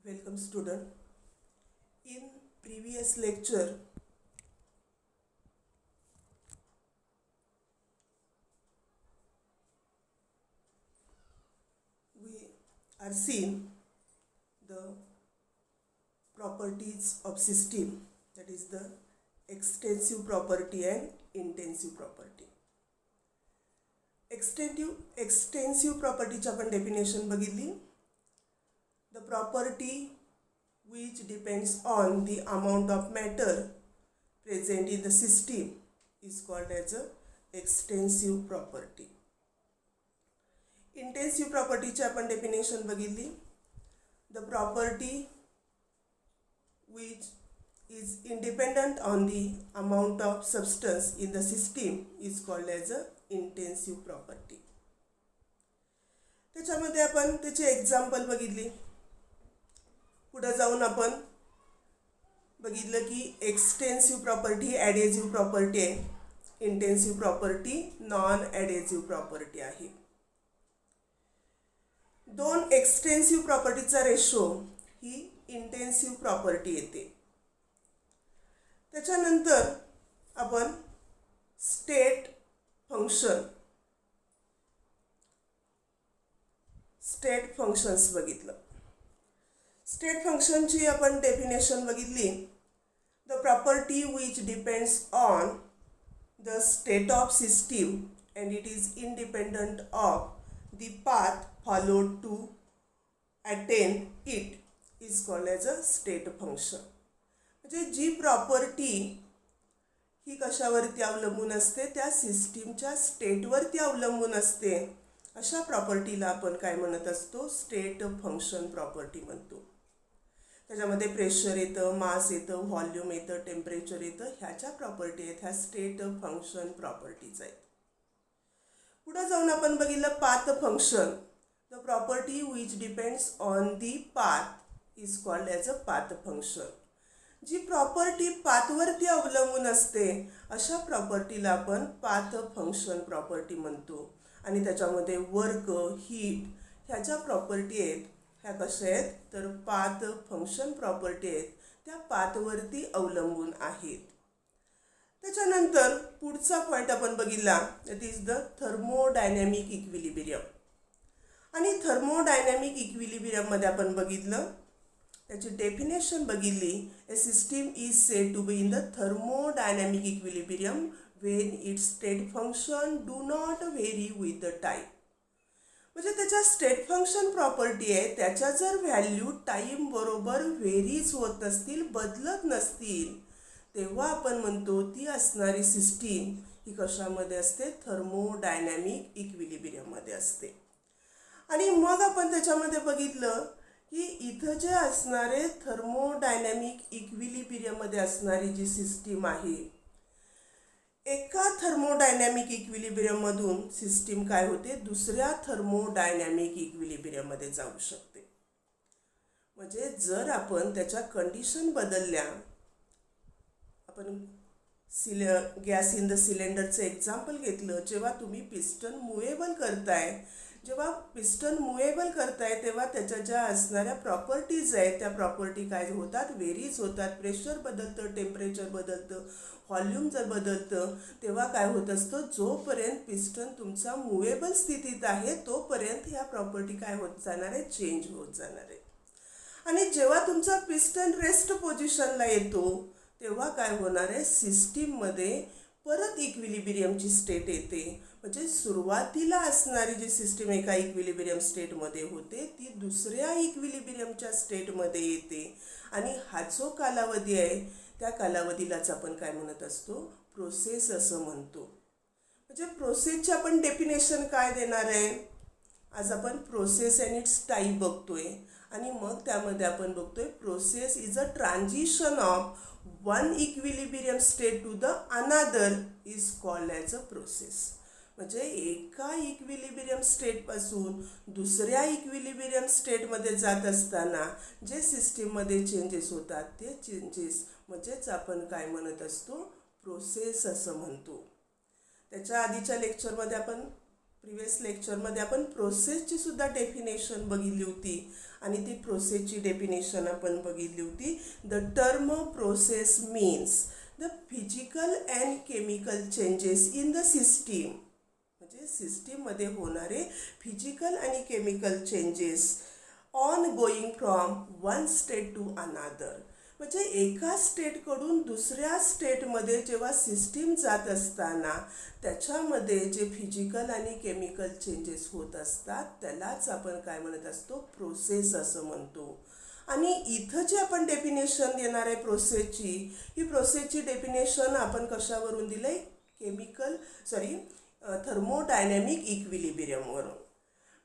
Welcome student. In previous lecture we are seeing the properties of system, that is the extensive property and intensive property. Extensive property आपण definition बघितली. The property which depends on the amount of matter present in the system is called as a extensive property. Intensive property ची आपण definition बघितली. The property which is independent on the amount of substance in the system is called as a intensive property. त्याच्यामध्ये आपण त्याचे example बघितली. पुढे जाऊन आपण बघितलं की एक्सटेन्सिव्ह प्रॉपर्टी ॲडेसिव्ह प्रॉपर्टी आहे, इंटेन्सिव्ह प्रॉपर्टी नॉन ॲडेसिव्ह प्रॉपर्टी आहे. दोन एक्सटेन्सिव्ह प्रॉपर्टीचा रेशो ही इंटेन्सिव्ह प्रॉपर्टी येते. त्याच्यानंतर आपण स्टेट फंक्शन्स बघितलं. स्टेट फंक्शनची आपण डेफिनेशन बघितली. The property which depends on the state of system and it is independent of the path followed to attain it is called as a state function. म्हणजे जी property ही कशावरती अवलंबून असते, त्या सिस्टीमच्या स्टेटवरती अवलंबून असते, अशा प्रॉपर्टीला आपण काय म्हणत असतो, स्टेट फंक्शन प्रॉपर्टी म्हणतो. त्याच्यामध्ये प्रेशर येतं, मास येतं, व्हॉल्यूम येतं, टेम्परेचर येतं, ह्याच्या प्रॉपर्टी आहेत, ह्या स्टेट फंक्शन प्रॉपर्टीज आहेत. पुढे जाऊन आपण बघितलं path function. The property which depends on the path is called as a path function. जी प्रॉपर्टी पाथवरती अवलंबून असते अशा प्रॉपर्टीला आपण पाथ फंक्शन प्रॉपर्टी म्हणतो. आणि त्याच्यामध्ये वर्क, हीट ह्याच्या प्रॉपर्टी आहेत, ह्या कशा आहेत तर पाथ फंक्शन प्रॉपर्टी आहेत, त्या पाथवरती अवलंबून आहेत. त्याच्यानंतर पुढचा पॉईंट आपण बघितला, that is the thermodynamic equilibrium. आणि थर्मोडायनॅमिक इक्विलिब्रियममध्ये आपण बघितलं, त्याची डेफिनेशन बघितली. A system is said to be in the thermodynamic equilibrium when its state function do not vary with the time. म्हणजे त्याच्या स्टेट फंक्शन प्रॉपर्टी आहे, त्याच्या जर व्हॅल्यू टाईम बरोबर व्हेरीज होत नसतील, बदलत नसतील, तेव्हा आपण म्हणतो ती असणारी सिस्टीम ही कशामध्ये असते, थर्मोडायनॅमिक इक्विलिब्रियममध्ये असते. आणि मग आपण त्याच्यामध्ये बघितलं की इथं जे असणारे थर्मोडायनॅमिक इक्विलिब्रियममध्ये असणारी जी सिस्टीम आहे, एका थर्मोडायनॅमिक इक्विलिब्रियममधून सिस्टीम काय होते, दुसऱ्या थर्मोडायनॅमिक इक्विलिब्रियममध्ये जाऊ शकते. म्हणजे जर आपण त्याच्या कंडिशन बदलल्या, आपण गॅस इन द सिलेंडरचं एक्झाम्पल घेतलं, जेव्हा तुम्ही पिस्टन मुव्हेबल करताय, तेव्हा त्याच्या ज्या असणाऱ्या प्रॉपर्टीज आहेत त्या प्रॉपर्टी काय होतात, व्हेरीज होतात. प्रेशर बदलतं, टेम्परेचर बदलतं, व्हॉल्यूम जर बदलतं, तेव्हा काय होत असतं, जोपर्यंत पिस्टन तुमचा मुव्हेबल स्थितीत आहे तोपर्यंत ह्या प्रॉपर्टी काय होत जाणार आहे, चेंज होत जाणार आहे. आणि जेव्हा तुमचा पिस्टन रेस्ट पोझिशनला येतो तेव्हा काय होणार आहे, सिस्टीममध्ये परत इक्विलिब्रियमची स्टेट येते. म्हणजे सुरुवातीला असणारी जी सिस्टीम एका इक्विलिब्रियम स्टेटमध्ये होते ती दुसऱ्या इक्विलिब्रियमच्या स्टेटमध्ये येते. आणि हा जो कालावधी आहे त्या कालावधीलाच आपण काय म्हणत असतो, प्रोसेस असं म्हणतो. म्हणजे प्रोसेसची आपण डेफिनेशन काय देणार आहे, आज आपण प्रोसेस अँड इट्स टाईप बघतोय. आणि मग त्यामध्ये आपण बघतोय process is a transition of one equilibrium state to the another is called as a process. म्हणजे एका इक्विलिब्रियम स्टेटपासून दुसऱ्या इक्विलिब्रियम स्टेटमध्ये जात असताना जे सिस्टीममध्ये चेंजेस होतात ते चेंजेस म्हणजेच आपण काय म्हणत असतो, प्रोसेस असं म्हणतो. त्याच्या आधीच्या लेक्चरमध्ये आपण प्रिवियस लेक्चरमध्ये आपण प्रोसेसची सुद्धा डेफिनेशन बघितली होती. आणि ती प्रोसेसची डेफिनेशन आपण बघितली होती. The term process means the physical and chemical changes in the system, म्हणजे सिस्टीममध्ये होणारे फिजिकल आणि chemical changes on going from one state to another, म्हणजे एका स्टेटकडून दुसऱ्या स्टेटमध्ये जेव्हा सिस्टीम जात असताना त्याच्यामध्ये जे फिजिकल आणि केमिकल चेंजेस होत असतात त्यालाच आपण काय म्हणत असतो, प्रोसेस असं म्हणतो. आणि इथं जे आपण डेफिनेशन देणार आहे प्रोसेसची, ही प्रोसेसची डेफिनेशन आपण कशावरून दिलं आहे, थर्मोडायनॅमिक इक्विलिब्रियमवरून.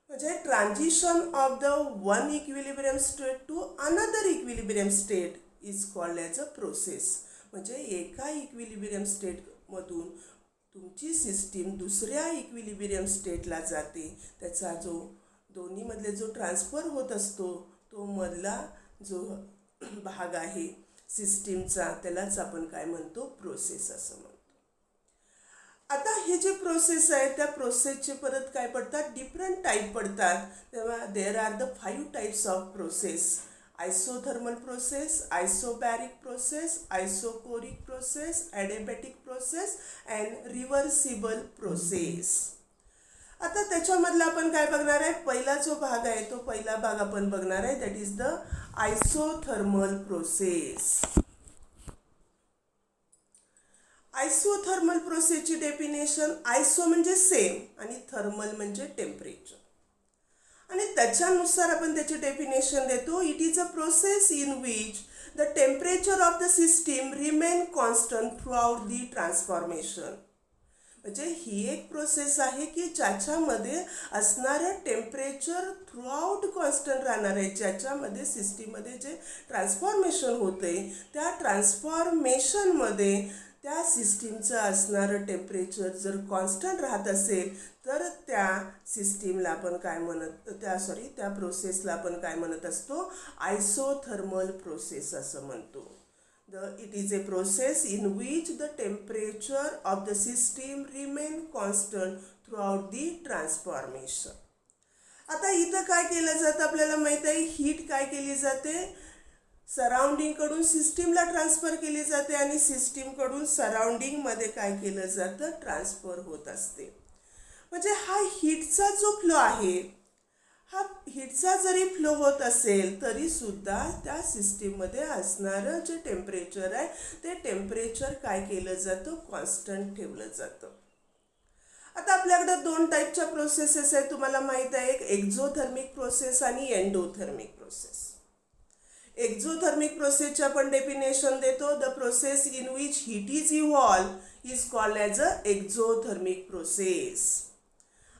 म्हणजे transition of the one equilibrium state to another equilibrium state is called as a process. म्हणजे एका इक्विलिब्रियम स्टेटमधून तुमची सिस्टीम दुसऱ्या इक्विलिब्रियम स्टेटला जाते, त्याचा जो दोन्हीमधले जो ट्रान्सफर होत असतो तो मधला जो भाग आहे सिस्टीमचा त्यालाच आपण काय म्हणतो, प्रोसेस असं म्हणतो. आता हे जे प्रोसेस आहे त्या प्रोसेसचे परत काय पडतात, डिफरंट टाईप पडतात. तेव्हा there are the 5 types of process. Isothermal process, isobaric process, isochoric process, adiabatic process and reversible process. आता त्याच्यामधला आपण काय बघणार आहे, पहिला जो भाग आहे तो पहिला भाग आपण बघणार आहे, that is the isothermal process. Isothermal प्रोसेसची डेफिनेशन, आयसो म्हणजे सेम आणि थर्मल म्हणजे टेम्परेचर, आणि त्याच्यानुसार आपण त्याची डेफिनेशन देतो. It is a process in which the temperature of the system remain constant through out the transformation. म्हणजे ही एक प्रोसेस आहे की ज्याच्यामध्ये असणारं टेम्परेचर थ्रू आउट कॉन्स्टंट राहणार आहे, ज्याच्यामध्ये सिस्टीममध्ये जे ट्रान्सफॉर्मेशन होते त्या ट्रान्सफॉर्मेशनमध्ये त्या सिस्टीमचं असणारं टेम्परेचर जर कॉन्स्टंट राहत असेल तर त्या सिस्टीमला आपण काय म्हणत त्या प्रोसेसला आपण काय म्हणत असतो, आयसोथर्मल प्रोसेस असं म्हणतो. It is a process in which the temperature of the system remain constant throughout the transformation. आता इथं काय केलं जातं आपल्याला माहित आहे, हीट काय केली जाते, सराउंडिंगकडून सिस्टीमला ट्रान्सफर केली जाते आणि सिस्टीमकडून सराउंडिंगमध्ये काय केलं जातं, ट्रान्सफर होत असते. म्हणजे हा हीटचा जो फ्लो आहे, हा हीटचा जरी फ्लो होत असेल तरी सुद्धा त्या सिस्टीममध्ये असणारं जे टेम्परेचर आहे ते टेम्परेचर काय केलं जातं, कॉन्स्टंट ठेवलं जातं. आता आपल्याकडे 2 टाईपच्या प्रोसेसेस आहेत, तुम्हाला माहीत आहे, एक एक्झोथर्मिक प्रोसेस आणि एंडोथर्मिक प्रोसेस. एक्झोथर्मिक प्रोसेसचे आपण डेफिनेशन देतो, the process in which heat is evolve is called as a exothermic process.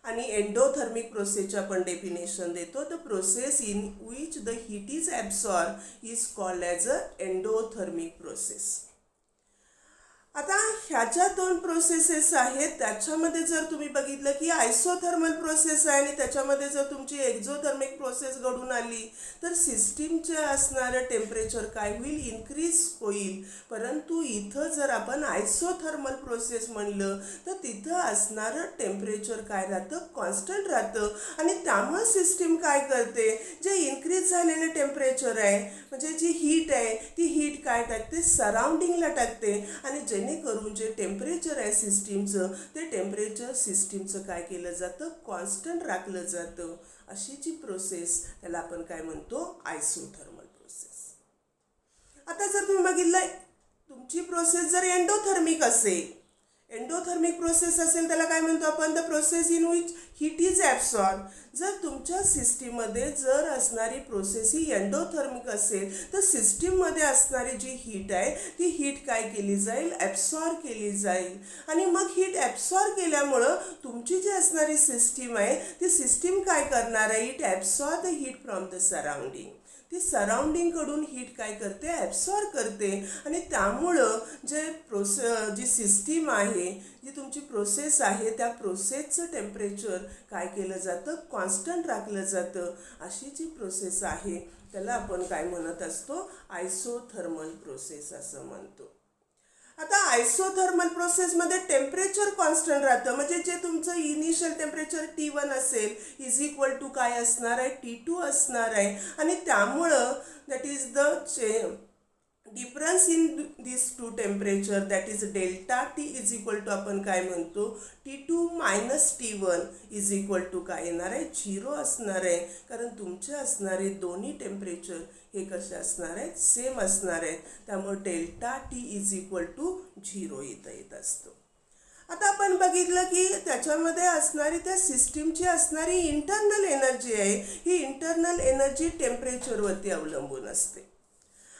आणि एंडोथर्मिक प्रोसेसचे आपण डेफिनेशन देतो, the process in which the heat is absorb is called as a endothermic process. आता ह्या ज्या 2 processes आहेत त्याच्यामध्ये जर तुम्ही बघितलं की आयसोथर्मल प्रोसेस आहे आणि त्याच्यामध्ये जर तुमची एक्झोथर्मिक प्रोसेस घडून आली तर सिस्टीमचे असणारं टेम्परेचर काय होईल, इन्क्रीज होईल. परंतु इथं जर आपण आयसोथर्मल प्रोसेस म्हणलं तर तिथं असणारं टेम्परेचर काय राहतं, कॉन्स्टंट राहतं. आणि त्यामुळे सिस्टीम काय करते, जे इन्क्रीज झालेलं टेम्परेचर आहे म्हणजे जी हीट आहे ती हीट काय टाकते, सराउंडिंगला टाकते आणि जेणेकरून जे टेम्परेचर आहे सिस्टीमचं ते टेम्परेचर सिस्टीमचं काय केलं जातं, कॉन्स्टंट राखलं जातं. अशी जी प्रोसेस त्याला आपण काय म्हणतो, आयसोथर्मल प्रोसेस. आता जर तुम्ही बघितलं तुमची प्रोसेस जर एंडोथर्मिक असेल, एंडोथर्मिक प्रोसेस असेल त्याला काय म्हणतो आपण, the process in which heat is absorb. जर तुमच्या सिस्टीममध्ये जर असणारी प्रोसेस ही एंडोथर्मिक असेल तर सिस्टीममध्ये असणारी जी हीट आहे ती हीट काय केली जाईल, ॲब्सॉर्ब केली जाईल. आणि मग हीट ॲब्सॉर्ब केल्यामुळं तुमची जी असणारी सिस्टीम आहे ती सिस्टीम काय करणार आहे, it absorb the heat from the surrounding. ती सराउंडिंगकडून हीट काय करते, ॲब्सॉर्ब करते. आणि त्यामुळं जी सिस्टीम आहे, जी तुमची प्रोसेस आहे त्या प्रोसेसचं टेम्परेचर काय केलं जातं, कॉन्स्टंट राखलं जातं. अशी जी प्रोसेस आहे त्याला आपण काय म्हणत असतो, आयसोथर्मल प्रोसेस असं म्हणतो. आता आयसोथर्मल प्रोसेसमध्ये टेम्परेचर कॉन्स्टंट राहतं, म्हणजे जे तुमचं इनिशियल टेम्परेचर T1 असेल इज इक्वल टू काय असणार आहे, T2 असणार आहे. आणि त्यामुळं that is the difference in this two temperature that is delta T is equal to आपण काय म्हणतो, T2 minus T1 is equal to काय येणार आहे, 0 असणार आहे. कारण तुमचे असणारे दोन्ही टेम्परेचर हे कसे असणार आहेत, सेम असणार आहेत. त्यामुळे delta T is equal to 0 इथं येत असतो. आता आपण बघितलं की त्याच्यामध्ये असणारी त्या सिस्टीमची असणारी इंटरनल एनर्जी आहे, ही इंटरनल एनर्जी टेम्परेचरवरती अवलंबून असते.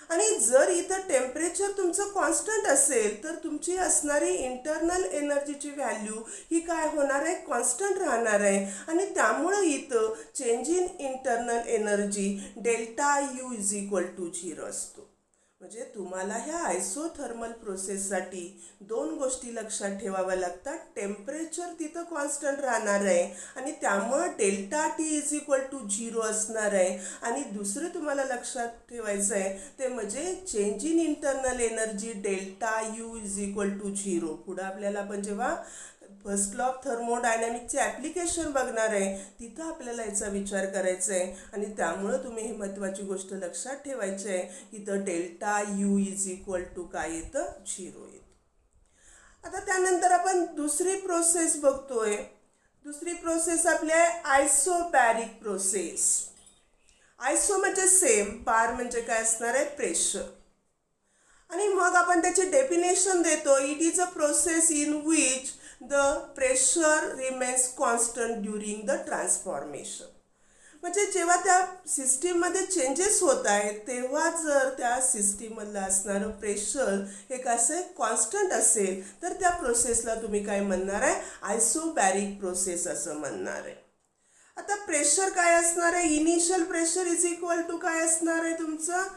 आणि जर इथं टेम्परेचर तुमचं कॉन्स्टंट असेल तर तुमची असणारी इंटरनल एनर्जीची व्हॅल्यू ही काय होणार आहे, कॉन्स्टंट राहणार आहे. आणि त्यामुळं इथं change in internal energy delta U is equal to 0 असतो. म्हणजे तुम्हाला ह्या आयसोथर्मल प्रोसेससाठी दोन गोष्टी लक्षात ठेवाव्या लागतात. टेम्परेचर तिथं कॉन्स्टंट राहणार आहे आणि त्यामुळं delta T is equal to 0 असणार आहे. आणि दुसरं तुम्हाला लक्षात ठेवायचं आहे ते म्हणजे change in internal energy delta U is equal to 0. पुढं आपल्याला आपण जेव्हा फर्स्ट लॉ ऑफ थर्मोडायनॅमिकचे ॲप्लिकेशन बघणार आहे तिथं आपल्याला याचा विचार करायचा आहे. आणि त्यामुळं तुम्ही ही महत्त्वाची गोष्ट लक्षात ठेवायची आहे की the delta U is equal to काय येतं, 0 येतं. आता त्यानंतर आपण दुसरी प्रोसेस बघतोय. दुसरी प्रोसेस आपली आहे आयसोबॅरिक प्रोसेस. आयसो म्हणजे सेम, बार म्हणजे काय असणार आहे, प्रेशर. आणि मग आपण त्याचे डेफिनेशन देतो. It is a process in which the pressure remains constant during the transformation. म्हणजे जेव्हा त्या सिस्टीममध्ये चेंजेस होत आहेत तेव्हा जर त्या सिस्टीममधलं असणारं प्रेशर हे कसं कॉन्स्टंट असेल तर त्या प्रोसेसला तुम्ही काय म्हणणार आहे, आयसोबॅरिक प्रोसेस असं म्हणणार आहे. आता प्रेशर काय असणार आहे, initial pressure is equal to काय असणार आहे तुमचं,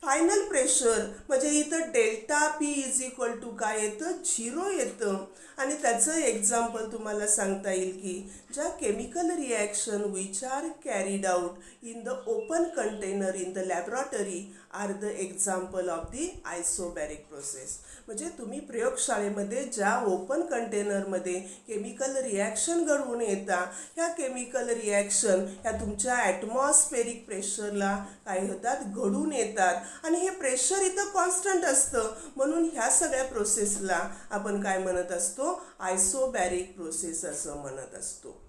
फायनल प्रेशर. म्हणजे इथं delta P is equal to काय येतं, 0 येतं. आणि त्याचं एक्झाम्पल तुम्हाला सांगता येईल की ज्या chemical reaction which are carried out in the open container in the laboratory are the example of the isobaric process. म्हणजे तुम्ही प्रयोगशाळेमध्ये ज्या ओपन कंटेनरमध्ये केमिकल रिॲक्शन घडवून येता ह्या केमिकल रिॲक्शन ह्या तुमच्या ॲटमॉस्फेरिक प्रेशरला काय होतात, घडून येतात. आणि हे प्रेशर इथं कॉन्स्टंट असतं म्हणून ह्या सगळ्या प्रोसेसला आपण काय म्हणत असतो, आयसोबॅरिक प्रोसेस असं म्हणत असतो.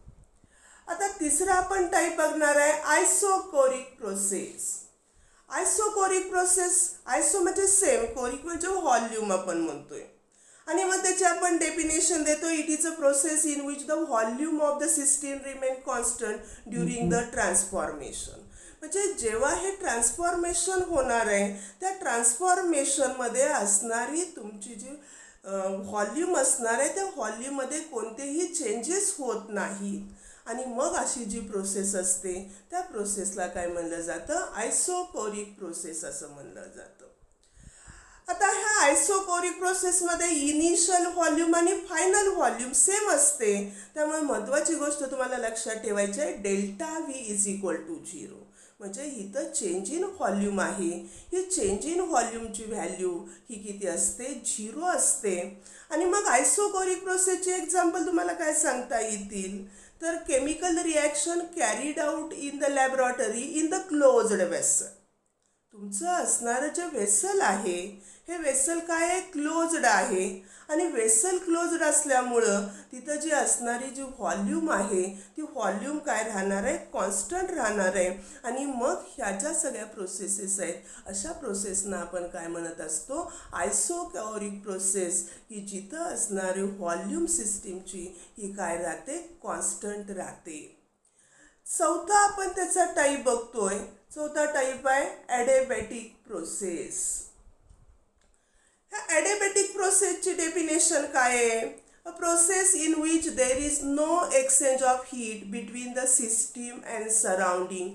आता तिसरा आपण टाईप बघणार आहे आयसोकोरिक प्रोसेस. आयसोकोरिक प्रोसेस, आयसो म्हणजे सेम, कोरिक म्हणजे व्हॉल्यूम आपण म्हणतोय. आणि मग त्याचे आपण डेफिनेशन देतो. It is a process in which the volume of the system remain constant during the transformation. म्हणजे जेव्हा हे ट्रान्सफॉर्मेशन होणार आहे त्या ट्रान्सफॉर्मेशनमध्ये असणारी तुमची जी व्हॉल्यूम असणार आहे त्या व्हॉल्यूममध्ये कोणतेही चेंजेस होत नाहीत. आणि मग अशी जी प्रोसेस असते त्या प्रोसेसला काय म्हणलं जातं, आयसोकोरिक प्रोसेस असं म्हणलं जातं. आता ह्या आयसोकोरिक प्रोसेसमध्ये इनिशियल व्हॉल्यूम आणि फायनल व्हॉल्यूम सेम असते. त्यामुळे महत्त्वाची गोष्ट तुम्हाला लक्षात ठेवायची आहे, delta V is equal to 0. म्हणजे इथं चेंज इन व्हॉल्यूम आहे, ही चेंज इन व्हॉल्यूमची व्हॅल्यू ही किती असते, 0 असते. आणि मग आयसोकोरिक प्रोसेसचे एक्झाम्पल तुम्हाला काय सांगता येतील तर chemical reaction carried out in the laboratory in the closed vessel. तुमचं असणारं जे वेसल आहे हे वेसल काय आहे, क्लोज्ड आहे. आणि वेसल क्लोज्ड असल्यामुळं तिथं जी असणारी जी व्हॉल्यूम आहे ती व्हॉल्यूम काय राहणार आहे, कॉन्स्टंट राहणार आहे. आणि मग ह्या ज्या सगळ्या प्रोसेसेस आहेत अशा प्रोसेसना आपण काय म्हणत असतो, आयसोकोरिक प्रोसेस, की जिथं असणारी व्हॉल्यूम सिस्टीमची ही काय राहते, कॉन्स्टंट राहते. चौथा आपण त्याचा टाईप बघतोय. चौथा टाईप आहे ॲडिबॅटिक प्रोसेस. ह्या ॲडिबॅटिक प्रोसेसची डेफिनेशन काय आहे, a process in which there is no exchange of heat between the system and surrounding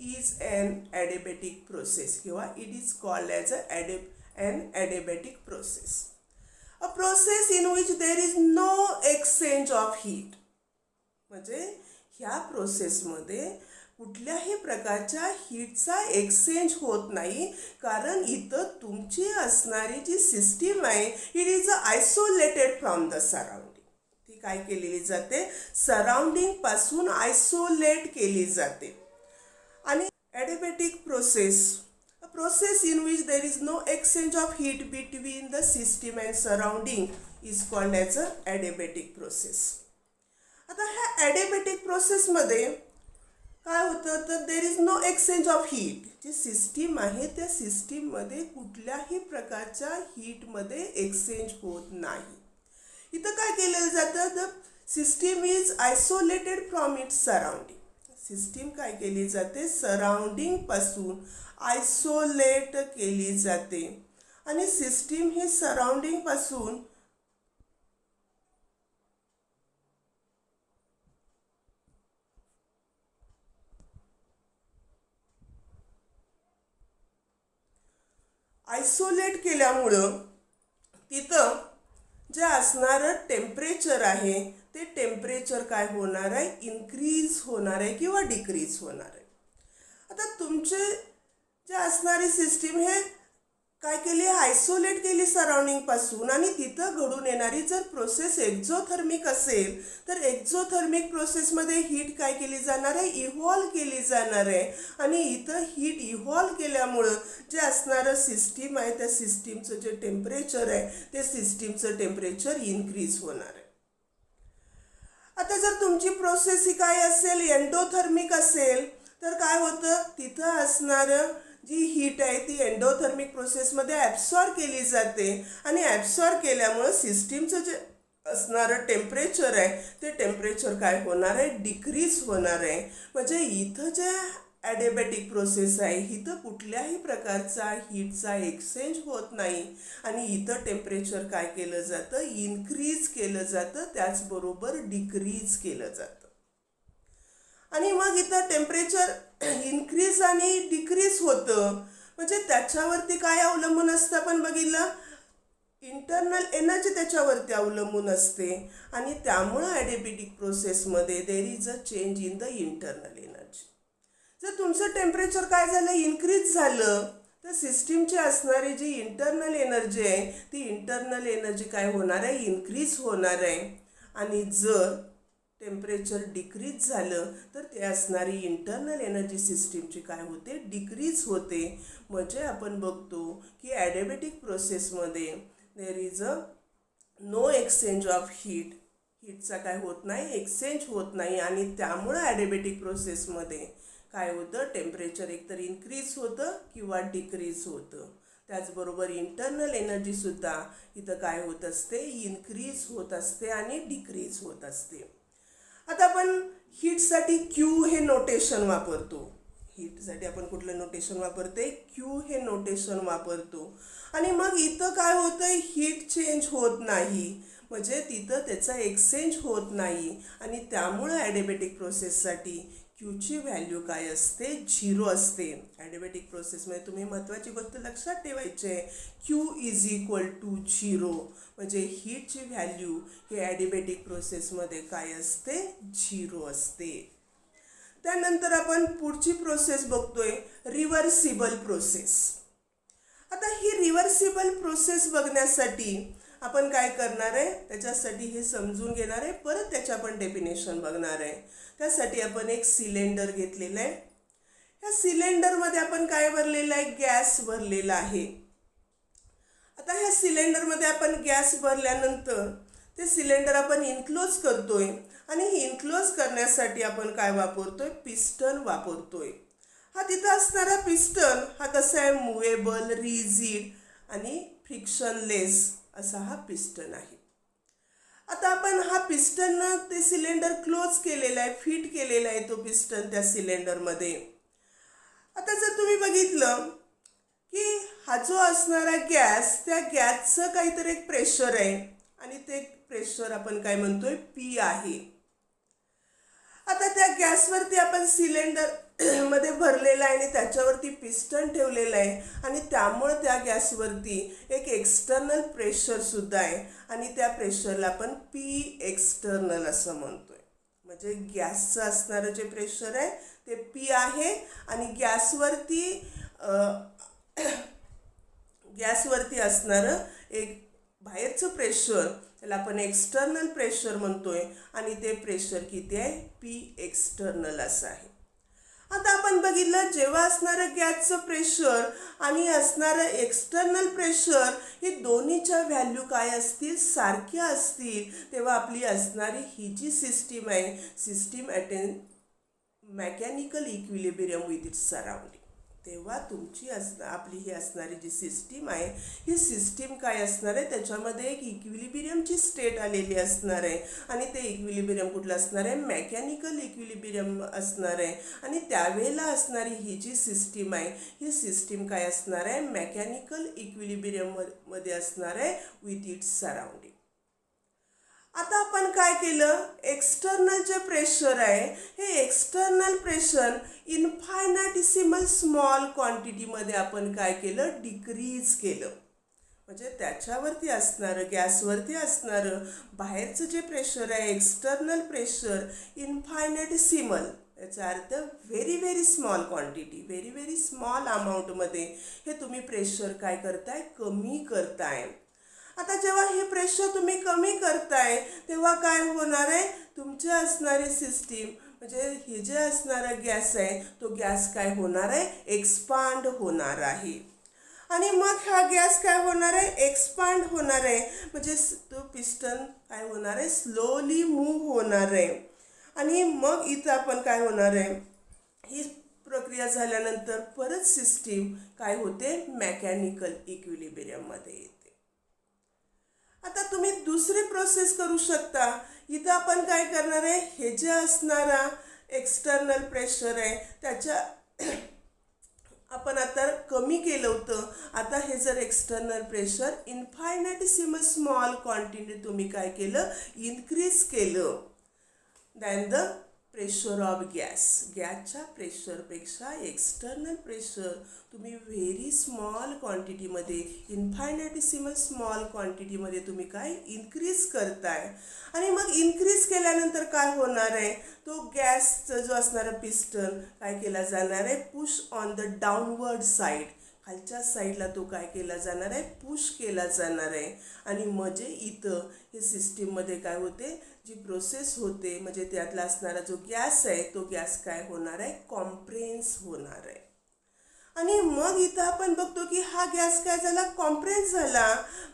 is an adiabatic process किंवा it is called as an adiabatic process. A process in which there is no exchange of heat. म्हणजे ह्या प्रोसेसमध्ये कुठल्याही प्रकारच्या हीटचा exchange होत नाही, कारण इथं तुमची असणारी जी सिस्टीम आहे it is isolated from the surrounding. ती काय केलेली जाते, सराउंडिंग पासून आयसोलेट केली जाते. आणि ॲडिबॅटिक process, a process in which there is no exchange of heat between the system and surrounding is called as a adiabatic process. आता ह्या ॲडिबॅटिक प्रोसेसमध्ये काय होतं तर there is no exchange of heat. जी सिस्टीम आहे त्या सिस्टीममध्ये कुठल्याही प्रकारच्या हीटमध्ये एक्सचेंज होत नाही. इथं काय केलेलं जातं, the system is isolated from its surrounding. System काय केली जाते, सराउंडिंग पासून आयसोलेट केली जाते. आणि सिस्टीम ही सराउंडिंग पासून आयसोलेट केल्यामुळं तिथं जे असणारं टेम्परेचर आहे ते टेम्परेचर काय होणार आहे, इन्क्रीज होणार आहे किंवा डिक्रीज होणार आहे. आता तुमचे जे असणारी सिस्टीम हे काय केली, आयसोलेट केली सराउंडिंगपासून. आणि तिथं घडून येणारी जर प्रोसेस एक्झोथर्मिक असेल तर एक्झोथर्मिक प्रोसेसमध्ये हीट काय केली जाणार आहे, इव्हॉल्व केली जाणार आहे. आणि इथं हीट इव्हॉल्व केल्यामुळं जे असणारं सिस्टीम आहे त्या सिस्टीमचं जे टेम्परेचर आहे ते सिस्टीमचं टेम्परेचर इन्क्रीज होणार आहे. आता जर तुमची प्रोसेस ही काय असेल, एंडोथर्मिक असेल तर काय होतं, तिथं असणारं जी हीट आहे ती एंडोथर्मिक प्रोसेसमध्ये ॲब्सॉर्ब केली जाते. आणि ॲब्सॉर्ब केल्यामुळं सिस्टीमचं जे असणारं टेम्परेचर आहे ते टेम्परेचर काय होणार आहे, डिक्रीज होणार आहे. म्हणजे इथं जे ॲडिबॅटिक प्रोसेस आहे इथं कुठल्याही प्रकारचा हीटचा एक्सचेंज होत नाही. आणि इथं टेम्परेचर काय केलं जातं, इन्क्रीज केलं जातं, त्याचबरोबर डिक्रीज केलं जातं. आणि मग इथं टेम्परेचर इन्क्रीज आणि डिक्रीज होतं म्हणजे त्याच्यावरती काय अवलंबून असतं, आपण बघितलं इंटरनल एनर्जी त्याच्यावरती अवलंबून असते. आणि त्यामुळं ॲडिबॅटिक प्रोसेसमध्ये there is a change in the internal energy. जर तुमचं टेम्परेचर काय झालं, इन्क्रीज झालं तर सिस्टीमची असणारी जी इंटरनल एनर्जी आहे ती इंटरनल एनर्जी काय होणार आहे, इन्क्रीज होणार आहे. आणि जर टेम्परेचर डिक्रीज झालं तर ते असणारी इंटरनल एनर्जी सिस्टीमची काय होते, डिक्रीज होते. म्हणजे आपण बघतो की ॲडिबॅटिक प्रोसेसमध्ये there is a no exchange of heat. हीटचा काय होत नाही, एक्सचेंज होत नाही. आणि त्यामुळं ॲडिबॅटिक प्रोसेसमध्ये काय होतं, टेम्परेचर एकतर इन्क्रीज होतं किंवा डिक्रीज होतं. त्याचबरोबर इंटरनल एनर्जीसुद्धा इथं काय होत असते, इन्क्रीज होत असते आणि डिक्रीज होत असते. आता आपण हीटसाठी क्यू हे नोटेशन वापरतो. हीटसाठी आपण कुठलं नोटेशन वापरते, क्यू हे नोटेशन वापरतो. आणि मग इथं काय होतं, हीट चेंज होत नाही म्हणजे तिथं त्याचा एक्सचेंज होत नाही. आणि त्यामुळं ॲडिबॅटिक प्रोसेससाठी क्यूची व्हॅल्यू काय असते, 0 असते. ॲडिबॅटिक प्रोसेसमध्ये तुम्ही महत्त्वाची गोष्ट लक्षात ठेवायची आहे, क्यू इज इक्वल टू 0. म्हणजे हीटची व्हॅल्यू हे ॲडिबॅटिक प्रोसेसमध्ये काय असते, 0 असते. त्यानंतर आपण पुढची प्रोसेस बघतोय, रिव्हर्सिबल प्रोसेस. आता ही रिव्हर्सिबल प्रोसेस बघण्यासाठी आपण काय करणार आहे, त्याच्यासाठी हे समजून घेणार आहे, परत त्याचं आपण डेफिनेशन बघणार आहे. त्यासाठी आपण एक सिलेंडर घेतलेलं आहे. ह्या सिलेंडरमध्ये आपण काय भरलेलं आहे, गॅस भरलेला आहे. आता ह्या सिलेंडरमध्ये आपण गॅस भरल्यानंतर ते सिलेंडर आपण इन्क्लोज करतोय. आणि हे इन्क्लोज करण्यासाठी आपण काय वापरतोय, पिस्टन वापरतोय. हा तिथं असणारा पिस्टन हा कसा आहे, मुवेबल, रिजिड आणि फ्रिक्शनलेस असा हा पिस्टन आहे. आता आपण हा पिस्टननं ते सिलेंडर क्लोज केलेला आहे, फिट केलेला आहे तो पिस्टन त्या सिलेंडरमध्ये. आता जर तुम्ही बघितलं की हा जो असणारा गॅस, त्या गॅसचं काहीतरी एक प्रेशर आहे आणि ते प्रेशर आपण काय म्हणतोय, पी आहे. आता त्या गॅसवरती आपण सिलेंडर मध्ये भरलेला आहे आणि त्याच्यावरती पिस्टन ठेवलेलं आहे. आणि त्यामुळे त्या गॅसवरती एक एक्सटर्नल प्रेशरसुद्धा आहे आणि त्या प्रेशरला आपण पी एक्सटर्नल असं म्हणतोय. म्हणजे गॅसचं असणारं जे प्रेशर आहे ते पी आहे आणि गॅसवरती असणारं एक बाहेरचं प्रेशर त्याला आपण एक्सटर्नल प्रेशर म्हणतोय आणि ते प्रेशर किती आहे पी एक्सटर्नल असं आहे. आता आपण बघितलं जेव्हा असणारं गॅसचं प्रेशर आणि असणारं एक्सटर्नल प्रेशर हे दोन्हीच्या व्हॅल्यू काय असतील सारख्या असतील तेव्हा आपली असणारी ही जी सिस्टीम आहे system attain mechanical equilibrium with its surrounding. तेव्हा तुमची आपली ही असणारी जी सिस्टीम आहे ही सिस्टीम काय असणार आहे त्याच्यामध्ये एक इक्विलिब्रियमची स्टेट आलेली असणार आहे आणि ते इक्विलिब्रियम कुठलं असणार आहे मेकॅनिकल इक्विलिब्रियम असणार आहे आणि त्यावेळेला असणारी ही जी सिस्टीम आहे ही सिस्टीम काय असणार आहे मेकॅनिकल इक्विलिब्रियममध्ये असणार आहे विथ इट्स सराउंडिंग. आता आपण काय केलं एक्सटर्नल जे प्रेशर आहे हे एक्सटर्नल प्रेशर इनफायनाटिसिमल स्मॉल क्वांटिटीमध्ये आपण काय केलं डिक्रीज केलं. म्हणजे त्याच्यावरती असणारं गॅसवरती असणारं बाहेरचं जे प्रेशर आहे एक्सटर्नल प्रेशर इनफायनाटिसिमल याचा अर्थ very very small quantity very very small अमाऊंटमध्ये हे तुम्ही प्रेशर काय करताय कमी करताय. आता जेव्हा हे प्रेशर तुम्ही कमी करताय तेव्हा काय होणार आहे तुमचे असणारी सिस्टीम म्हणजे हे जे असणारा गॅस आहे तो गॅस काय होणार आहे एक्सपांड होणार आहे आणि मग हा गॅस काय होणार आहे एक्सपांड होणार आहे म्हणजे तो पिस्टन काय होणार आहे स्लोली मूव्ह होणार आहे आणि मग इथं आपण काय होणार आहे ही प्रक्रिया झाल्यानंतर परत सिस्टीम काय होते मेकॅनिकल इक्विलिब्रियममध्ये येते. आता तुम्ही दुसरी प्रोसेस करू शकता. इथं आपण काय करणार आहे हे जे असणारा एक्सटर्नल प्रेशर आहे त्याच्या आपण आता कमी केलं होतं. आता हे जर एक्सटर्नल प्रेशर इनफायनाटिसिमल स्मॉल क्वांटिटी तुम्ही काय केलं इन्क्रीज केलं दॅन द प्रेशर ऑफ गॅसच्या प्रेशरपेक्षा एक्सटर्नल प्रेशर तुम्ही व्हेरी स्मॉल क्वांटिटीमध्ये इनफायनाटिसिमल स्मॉल क्वांटिटीमध्ये तुम्ही काय इन्क्रीज करताय आणि मग इन्क्रीज केल्यानंतर काय होणार आहे तो गॅसचा जो असणारा पिस्टन काय केला जाणार आहे push on the downward side खालच्या साईडला तो काय केला जाणार आहे पुश केला जाणार आहे आणि म्हणजे इथं हे सिस्टीममध्ये काय होते जी प्रोसेस होते म्हणजे त्यातला असणारा जो गॅस आहे तो गॅस काय होणार आहे कॉम्प्रेन्स होणार आहे आणि मग इथं आपण बघतो की हा गॅस काय झाला कॉम्प्रेन्स झाला.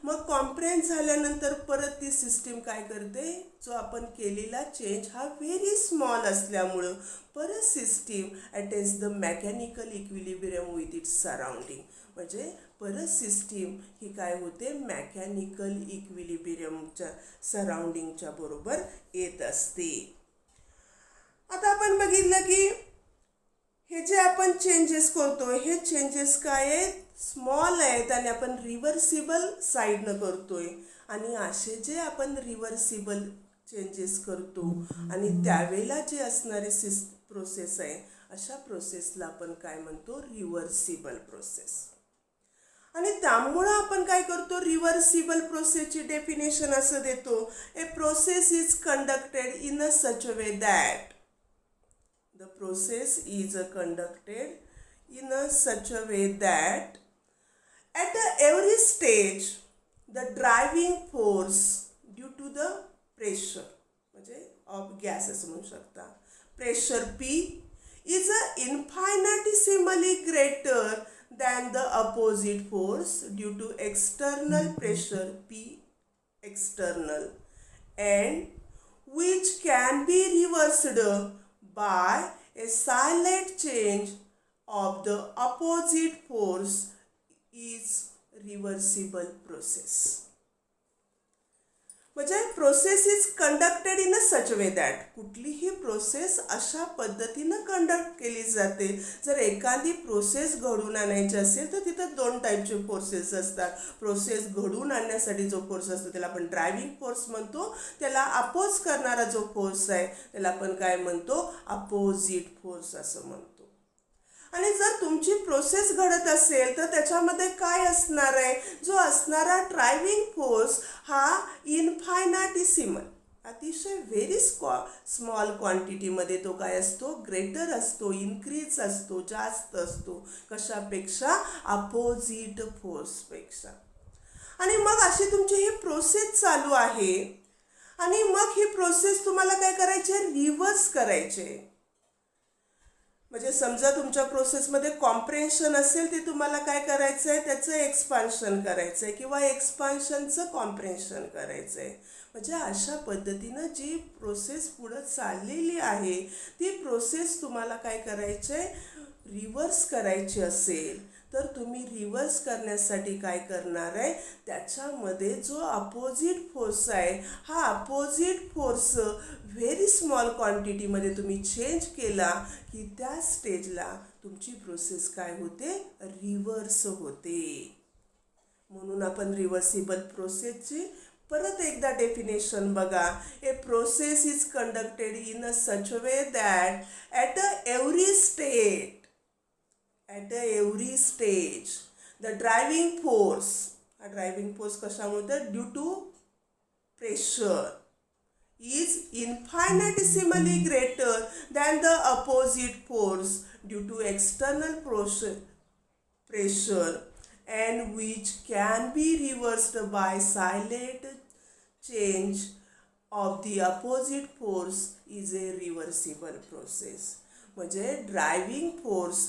मग कॉम्प्रेन्स झाल्यानंतर परत ती सिस्टीम काय करते जो आपण केलेला चेंज हा व्हेरी स्मॉल असल्यामुळं परत system attains the mechanical equilibrium with its surrounding म्हणजे परत सिस्टीम ही काय होते मेकॅनिकल इक्विलिब्रियमच्या सराउंडिंगच्या बरोबर येत असते. आता आपण बघितलं की हे जे आपण चेंजेस करतो हे चेंजेस काय आहेत स्मॉल आहेत आणि आपण रिव्हर्सिबल साईडनं करतोय आणि असे जे आपण रिव्हर्सिबल चेंजेस करतो आणि त्यावेळेला जे असणारे प्रोसेस आहे अशा प्रोसेसला आपण काय म्हणतो रिव्हर्सिबल प्रोसेस. आणि त्यामुळं आपण काय करतो रिव्हर्सिबल प्रोसेसची डेफिनेशन असं देतो ए process is conducted in a such a way that the process is conducted in a such a way that at every stage the driving force due to the pressure म्हणजे of gas असं म्हणू शकता pressure P is infinitesimally greater than the opposite force due to external pressure P external and which can be reversed by a silent change of the opposite force is reversible process. म्हणजे process is conducted in a such way that कुठलीही process अशा पद्धतीनं conduct केली जाते. जर एखादी process घडून आणायची असेल तर तिथं दोन टाईपचे फोर्सेस असतात. प्रोसेस घडून आणण्यासाठी जो फोर्स असतो त्याला आपण ड्रायव्हिंग फोर्स म्हणतो. त्याला अपोज करणारा जो फोर्स आहे त्याला आपण काय म्हणतो अपोजिट फोर्स असं म्हणतो. आणि जर तुमची प्रोसेस घडत असेल तर त्याच्यामध्ये काय असणार आहे जो असणारा ड्रायव्हिंग फोर्स हा इनफायनाटिसिमल अतिशय व्हेरी स्मॉल क्वांटिटीमध्ये तो काय असतो, ग्रेटर असतो, इन्क्रीज असतो, जास्त असतो. कशापेक्षा, अपोजिट फोर्सपेक्षा. आणि मग अशी तुमची ही प्रोसेस चालू आहे आणि मग ही प्रोसेस तुम्हाला काय करायची आहे, रिव्हर्स करायचे. म्हणजे समजा तुमच्या प्रोसेसमध्ये कॉम्प्रेन्शन असेल, ते तुम्हाला काय करायचं आहे, त्याचं एक्सपान्शन करायचं आहे किंवा एक्सपान्शनचं कॉम्प्रेन्शन करायचं आहे. म्हणजे अशा पद्धतीनं जी प्रोसेस पुढं चाललेली आहे ती प्रोसेस तुम्हाला काय करायचं आहे, रिव्हर्स करायची असेल तर तुम्ही रिव्हर्स करण्यासाठी काय करणार आहे, त्याच्यामध्ये जो अपोजिट फोर्स आहे हा अपोजिट फोर्स व्हेरी स्मॉल क्वांटिटीमध्ये तुम्ही चेंज केला की त्या स्टेजला तुमची प्रोसेस काय होते, रिव्हर्स होते. म्हणून आपण रिव्हर्सिबल प्रोसेसची परत एकदा डेफिनेशन बघा. A process is conducted in a such way that at every stage the driving force, हा ड्रायव्हिंग फोर्स कशामुळे, due to pressure, is infinitesimally greater than the opposite force due to external pressure and which can be reversed by silent change of the opposite force is a reversible process. म्हणजे driving force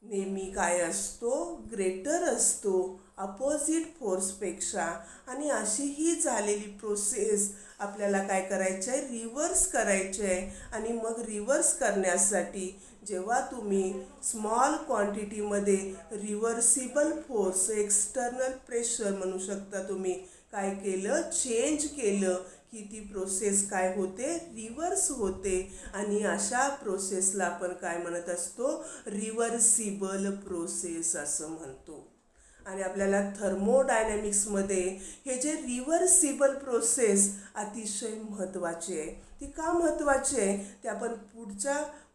नेहमी काय असतो, greater असतो opposite फोर्सपेक्षा. आणि अशी ही झालेली process आपल्याला काय करायचं आहे, रिव्हर्स करायचे आहे. आणि मग रिव्हर्स करण्यासाठी जेव्हा तुम्ही स्मॉल क्वांटिटीमध्ये रिव्हर्सिबल फोर्स, एक्सटर्नल प्रेशर म्हणू शकता तुम्ही, काय केलं, चेंज केलं की ती प्रोसेस काय होते, रिव्हर्स होते. आणि अशा प्रोसेसला आपण काय म्हणत असतो, रिव्हर्सिबल प्रोसेस असं म्हणतो. आणि आपल्याला थर्मोडायनॅमिक्समध्ये हे जे रिव्हर्सिबल प्रोसेस अतिशय महत्त्वाची आहे. ती का महत्त्वाची आहे ते आपण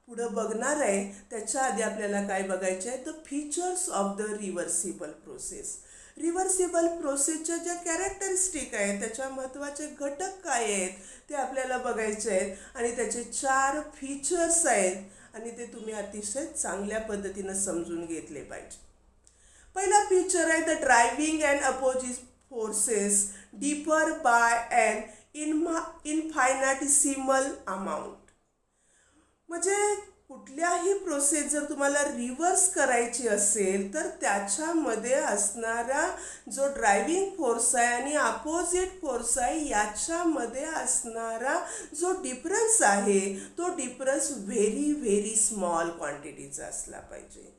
पुढं बघणार आहे. त्याच्या आधी आपल्याला काय बघायचे आहे, the features of the reversible process. Reversible प्रोसेसच्या ज्या कॅरेक्टरिस्टिक आहेत, त्याच्या महत्त्वाचे घटक काय आहेत ते आपल्याला बघायचे आहेत. आणि त्याचे 4 फीचर्स आहेत आणि ते तुम्ही अतिशय चांगल्या पद्धतीनं समजून घेतले पाहिजे. पहिला फीचर आहे, the driving and opposite forces differ by and infinitesimal amount. म्हणजे कुठल्याही प्रोसेस जर तुम्हाला रिव्हर्स करायची असेल तर त्याच्यामध्ये असणारा जो ड्रायव्हिंग फोर्स आहे आणि अपोजिट फोर्स आहे याच्यामध्ये असणारा जो डिफरन्स आहे तो डिफरन्स व्हेरी व्हेरी स्मॉल क्वांटिटीचा असला पाहिजे.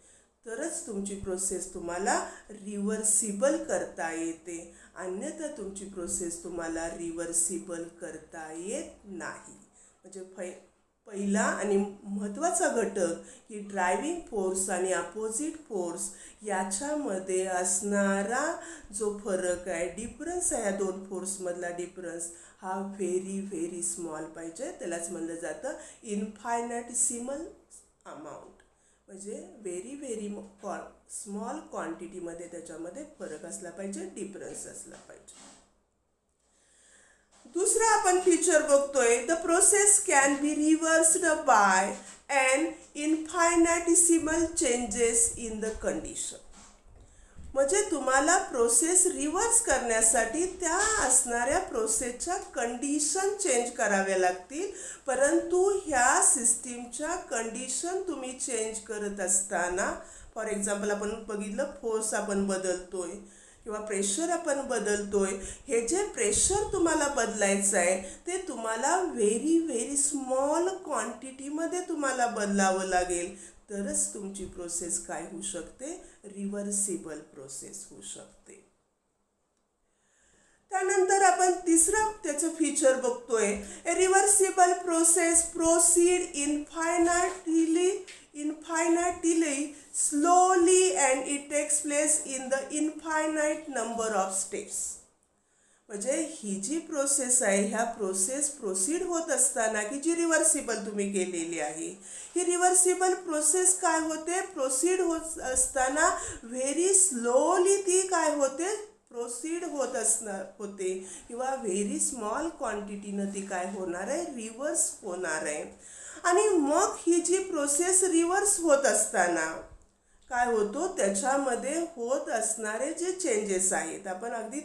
तरच तुमची प्रोसेस तुम्हाला रिव्हर्सिबल करता येते. अन्यथा तुमची प्रोसेस तुम्हाला रिव्हर्सिबल करता येत नाही. म्हणजे पहिला आणि महत्त्वाचा घटक की ड्रायव्हिंग फोर्स आणि अपोजिट फोर्स याच्यामध्ये असणारा जो फरक आहे, डिफरन्स आहे, या 2 फोर्समधला डिफरन्स हा व्हेरी व्हेरी स्मॉल पाहिजे. त्यालाच म्हणलं जातं इनफायनाटिसिमल अमाऊंट. म्हणजे व्हेरी व्हेरी स्मॉल क्वांटिटीमध्ये त्याच्यामध्ये फरक असला पाहिजे, डिफरन्स असला पाहिजे. दुसरा आपण फीचर बघतोय, the process can be reversed by and infinitesimal changes in the condition. म्हणजे तुम्हाला प्रोसेस रिव्हर्स करण्यासाठी त्या असणाऱ्या प्रोसेसच्या कंडिशन चेंज कराव्या लागतील. परंतु ह्या सिस्टीमच्या कंडिशन तुम्ही चेंज करत असताना, फॉर एक्झाम्पल आपण बघितलं फोर्स आपण बदलतोय किंवा प्रेशर आपण बदलतोय, हे जे प्रेशर तुम्हाला बदलायचं आहे ते तुम्हाला व्हेरी व्हेरी स्मॉल क्वांटिटीमध्ये तुम्हाला बदलावं लागेल. तरच तुमची प्रोसेस काय होऊ शकते, रिव्हर्सिबल प्रोसेस होऊ शकते. त्यानंतर आपण तिसरं त्याचं फीचर बघतोय, a reversible process proceed infinitely slowly and it takes place in the infinite number of steps. म्हणजे ही जी प्रोसेस आहे, ह्या प्रोसेस प्रोसीड होत असताना की जी रिव्हर्सिबल तुम्ही केलेली आहे, ही रिव्हर्सिबल प्रोसेस काय होते, प्रोसीड होत असताना व्हेरी स्लोली ती काय होते, प्रोसीड होत असणार होते किंवा व्हेरी स्मॉल क्वांटिटीनं ती काय होणार आहे, रिव्हर्स होणार आहे. आणि मग ही जी प्रोसेस रिव्हर्स होत असताना काय होतो, त्याच्यामध्ये होत असणारे जे चेंजेस आहेत, आपण अगदी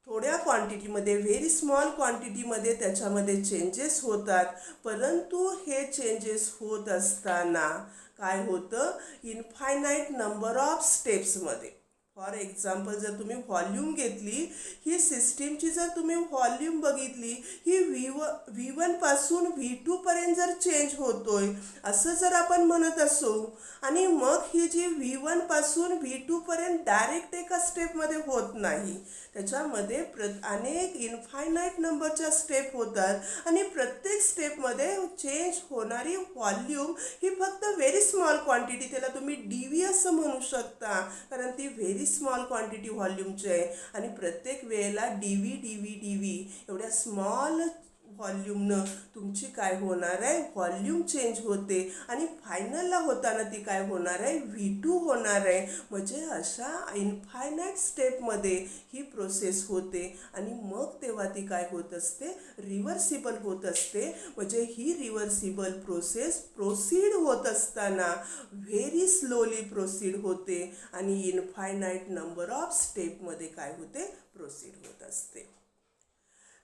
थोड्या क्वांटिटीमध्ये, व्हेरी स्मॉल क्वांटिटीमध्ये त्याच्यामध्ये चेंजेस होतात. परंतु हे चेंजेस होत असताना काय होतं, इनफायनाईट नंबर ऑफ स्टेप्समध्ये. फॉर एक्झाम्पल जर तुम्ही व्हॉल्यूम घेतली, ही सिस्टीमची जर तुम्ही व्हॉल्यूम बघितली, ही V1 पासून V2 पर्यंत जर चेंज होतोय असं जर आपण म्हणत असू, आणि मग ही जी V1 पासून V2 पर्यंत डायरेक्ट एका स्टेपमध्ये होत नाही, त्याच्यामध्ये अनेक इनफायनाईट नंबरच्या स्टेप होतात आणि प्रत्येक स्टेपमध्ये चेंज होणारी व्हॉल्यूम ही फक्त व्हेरी स्मॉल क्वांटिटी, त्याला तुम्ही DV असं म्हणू शकता, कारण ती व्हेरी स्मॉल क्वांटिटी व्हॉल्यूमची आहे. आणि प्रत्येक वेळेला DV एवढ्या स्मॉल व्हॉल्यूमनं तुमची काय होणार आहे, व्हॉल्यूम चेंज होते आणि फायनलला होताना ती काय होणार आहे, V2 होणार आहे. म्हणजे अशा इनफायनाईट स्टेपमध्ये ही प्रोसेस होते आणि मग तेव्हा ती काय होत असते, रिव्हर्सिबल होत असते. म्हणजे ही रिव्हर्सिबल प्रोसेस प्रोसीड होत असताना व्हेरी स्लोली प्रोसीड होते आणि इनफायनाईट नंबर ऑफ स्टेपमध्ये काय होते, प्रोसीड होत असते.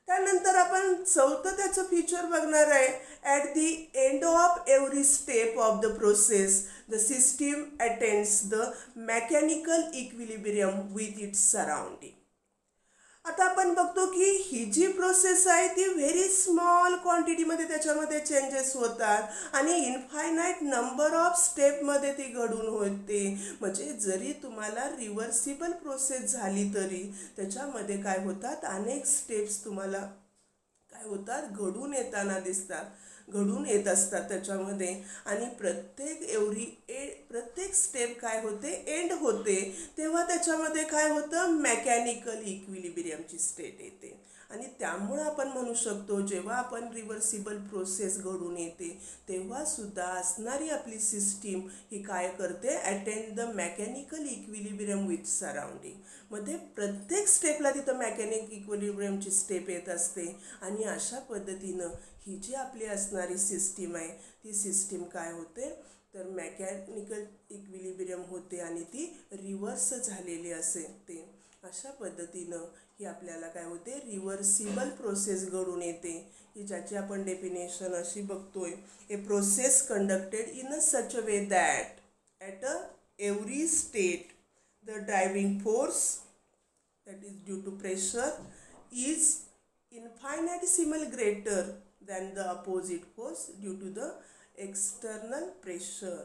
त्यानंतर आपण चौथं त्याचं फीचर बघणार आहे. At the end of every step of the process the system attains the mechanical equilibrium with its surrounding. आता आपण बघतो की ही जी प्रोसेस आहे ती व्हेरी स्मॉल क्वांटिटीमध्ये त्याच्यामध्ये चेंजेस होतात आणि इनफायनाईट नंबर ऑफ स्टेपमध्ये ती घडून होते. म्हणजे जरी तुम्हाला रिव्हर्सिबल प्रोसेस झाली तरी त्याच्यामध्ये काय होतात, अनेक स्टेप्स तुम्हाला काय होतात, घडून येत असतात त्याच्यामध्ये. आणि प्रत्येक स्टेप काय होते, एंड होते, तेव्हा त्याच्यामध्ये काय होतं, मेकॅनिकल इक्विलिब्रियमची स्टेट येते. आणि त्यामुळं आपण म्हणू शकतो जेव्हा आपण रिव्हर्सिबल प्रोसेस घडून येते तेव्हा सुद्धा असणारी आपली सिस्टीम ही काय करते, attend the mechanical equilibrium with surrounding. मध्ये प्रत्येक स्टेपला तिथं मेकॅनिक इक्विलिब्रियमची स्टेप येत असते. आणि अशा पद्धतीनं ही जी आपली असणारी सिस्टीम आहे ती सिस्टीम काय होते, तर मेकॅनिकल इक्विलिब्रियम होते आणि ती रिव्हर्स झालेली असते. अशा पद्धतीनं ही आपल्याला काय होते, रिव्हर्सिबल प्रोसेस घडून येते, की ज्याची आपण डेफिनेशन अशी बघतोय, a process conducted in a such a way that at a every state the driving force that is due to pressure is infinitesimally greater than the opposite force due to the external pressure.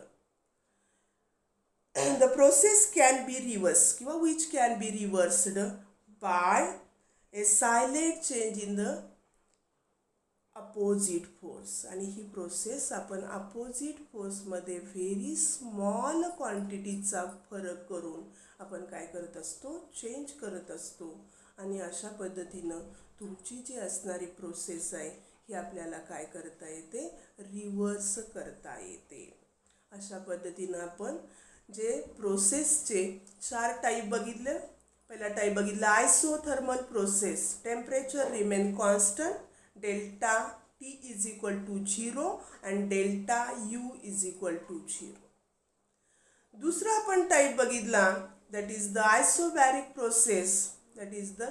The process can be reversed किंवा which can be reversed by a silent change in the opposite force. आणि ही process आपण opposite फोर्समध्ये very small क्वांटिटीचा फरक करून आपण काय करत असतो, change करत असतो. आणि अशा पद्धतीनं तुमची जी असणारी प्रोसेस आहे ही आपल्याला काय करता येते, रिव्हर्स करता येते. अशा पद्धतीनं आपण जे प्रोसेसचे 4 टाईप बघितले. पहिला टाईप बघितला isothermal process, temperature remain constant, delta T is equal to 0 and delta U is equal to 0. दुसरा आपण टाईप बघितला, that is the isobaric process, that is the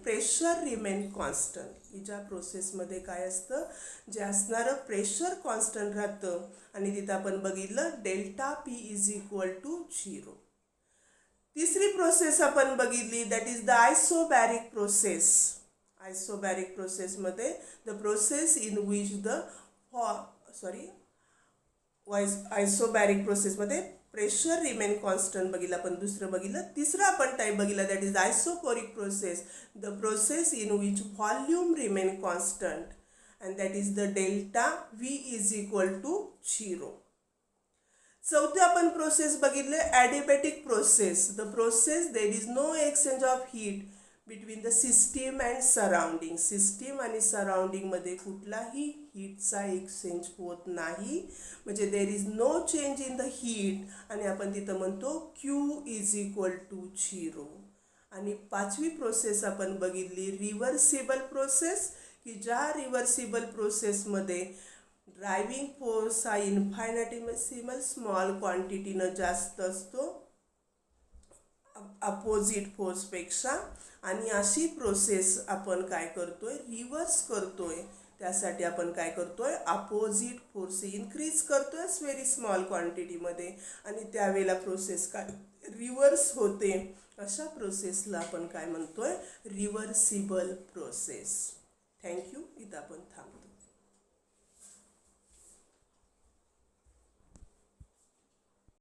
pressure remain constant. ही ज्या प्रोसेसमध्ये काय असतं, जे असणारं प्रेशर कॉन्स्टंट राहतं आणि तिथं आपण बघितलं delta P is equal to 0. तिसरी प्रोसेस आपण बघितली, that is the isobaric process. Isobaric प्रोसेसमध्ये the process in which isobaric प्रोसेसमध्ये प्रेशर रिमेन कॉन्स्टंट बघितलं आपण, दुसरं बघितलं. तिसरं आपण टाईप बघितला, that is isochoric process, the process in which volume remain constant and that is the delta V is equal to 0. चौथे आपण प्रोसेस बघितले adiabatic process, the process there is no exchange of heat between the system and surrounding. System आणि सराउंडिंगमध्ये कुठलाही हीटचा exchange होत नाही, म्हणजे there is no change in the heat आणि आपण तिथं म्हणतो Q इज इक्वल टू 0. आणि पाचवी प्रोसेस आपण बघितली रिव्हर्सिबल प्रोसेस, की ज्या रिव्हर्सिबल प्रोसेसमध्ये ड्रायव्हिंग फोर्स हा इन्फायनाटिसिमल स्मॉल क्वांटिटीनं जास्त असतो अपोजिट फोर्सपेक्षा. आणि अशी प्रोसेस आपण काय करतोय, रिव्हर्स करतोय. त्यासाठी आपण काय करतोय, अपोजिट फोर्स इन्क्रीज करतोय व्हेरी स्मॉल क्वांटिटीमध्ये आणि त्यावेळेला प्रोसेस काय रिव्हर्स होते. अशा प्रोसेसला आपण काय म्हणतोय, रिव्हर्सिबल प्रोसेस. थँक्यू. इथं आपण थांबतो.